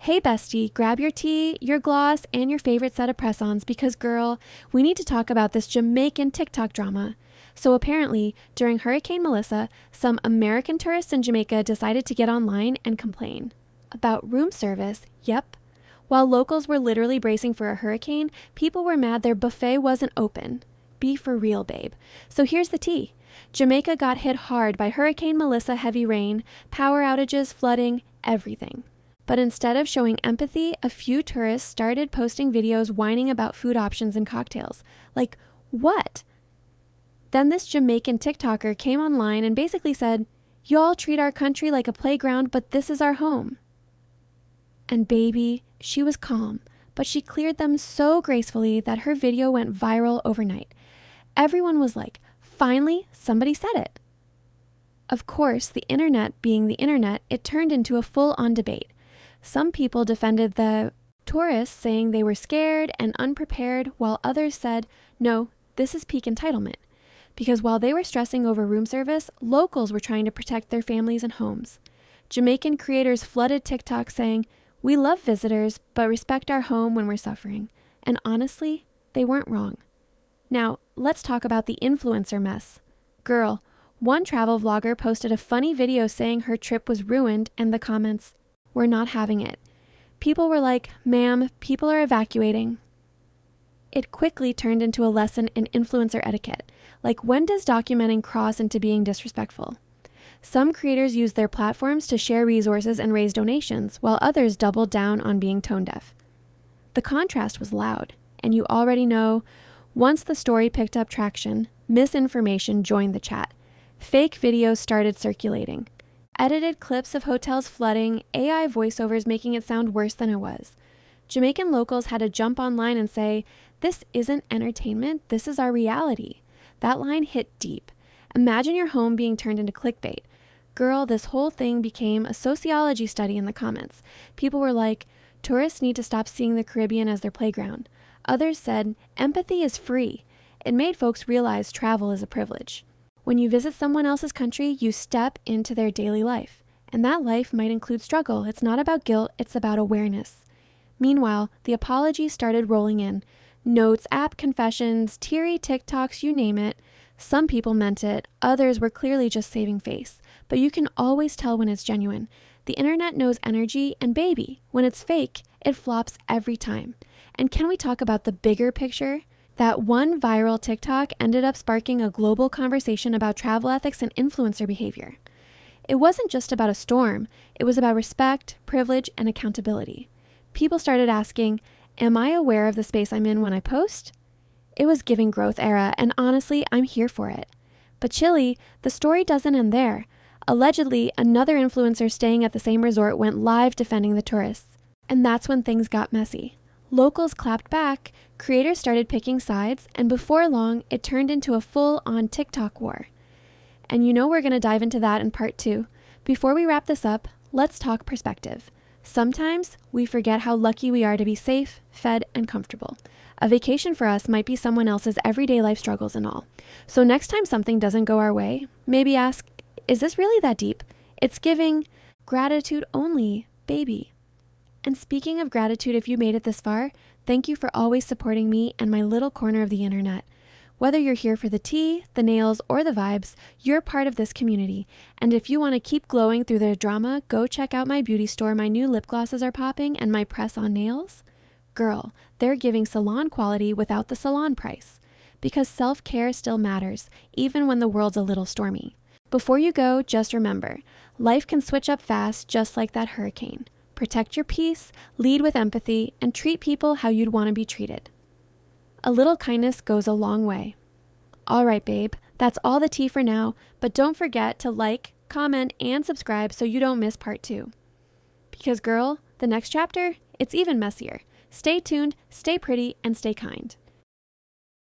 Hey bestie, grab your tea, your gloss, and your favorite set of press-ons because girl, we need to talk about this Jamaican TikTok drama. So apparently, during Hurricane Melissa, some American tourists in Jamaica decided to get online and complain. About room service, yep. While locals were literally bracing for a hurricane, people were mad their buffet wasn't open. Be for real, babe. So here's the tea. Jamaica got hit hard by Hurricane Melissa heavy rain, power outages, flooding, everything. But instead of showing empathy, a few tourists started posting videos whining about food options and cocktails. Like, what? Then this Jamaican TikToker came online and basically said, "Y'all treat our country like a playground, but this is our home." And baby, she was calm, but she cleared them so gracefully that her video went viral overnight. Everyone was like, finally, somebody said it. Of course, the internet being the internet, it turned into a full-on debate. Some people defended the tourists, saying they were scared and unprepared, while others said, no, this is peak entitlement. Because while they were stressing over room service, locals were trying to protect their families and homes. Jamaican creators flooded TikTok saying, "We love visitors, but respect our home when we're suffering." And honestly, they weren't wrong. Now, let's talk about the influencer mess. Girl, one travel vlogger posted a funny video saying her trip was ruined, and the comments, "We're not having it." People were like, "Ma'am, people are evacuating." It quickly turned into a lesson in influencer etiquette. Like, when does documenting cross into being disrespectful? Some creators used their platforms to share resources and raise donations, while others doubled down on being tone deaf. The contrast was loud, and you already know, once the story picked up traction, misinformation joined the chat. Fake videos started circulating. Edited clips of hotels flooding, AI voiceovers making it sound worse than it was. Jamaican locals had to jump online and say, "This isn't entertainment, this is our reality." That line hit deep. Imagine your home being turned into clickbait. Girl, this whole thing became a sociology study in the comments. People were like, tourists need to stop seeing the Caribbean as their playground. Others said, empathy is free. It made folks realize travel is a privilege. When you visit someone else's country, you step into their daily life. And that life might include struggle. It's not about guilt, it's about awareness. Meanwhile, the apologies started rolling in. Notes, app confessions, teary TikToks, you name it. Some people meant it, others were clearly just saving face. But you can always tell when it's genuine. The internet knows energy, and baby, when it's fake, it flops every time. And can we talk about the bigger picture? That one viral TikTok ended up sparking a global conversation about travel ethics and influencer behavior. It wasn't just about a storm, it was about respect, privilege, and accountability. People started asking, am I aware of the space I'm in when I post? It was giving growth era, and honestly, I'm here for it. But chilly, the story doesn't end there. Allegedly, another influencer staying at the same resort went live defending the tourists. And that's when things got messy. Locals clapped back, creators started picking sides, and before long, it turned into a full-on TikTok war. And you know we're going to dive into that in part 2. Before we wrap this up, let's talk perspective. Sometimes we forget how lucky we are to be safe, fed, and comfortable. A vacation for us might be someone else's everyday life struggles and all. So next time something doesn't go our way, maybe ask, is this really that deep? It's giving gratitude only, baby. And speaking of gratitude, if you made it this far, thank you for always supporting me and my little corner of the internet. Whether you're here for the tea, the nails, or the vibes, you're part of this community. And if you want to keep glowing through the drama, go check out my beauty store. My new lip glosses are popping and my press-on nails. Girl, they're giving salon quality without the salon price. Because self-care still matters, even when the world's a little stormy. Before you go, just remember, life can switch up fast just like that hurricane. Protect your peace, lead with empathy, and treat people how you'd want to be treated. A little kindness goes a long way. All right, babe, that's all the tea for now, but don't forget to like, comment, and subscribe so you don't miss part 2. Because girl, the next chapter, it's even messier. Stay tuned, stay pretty, and stay kind.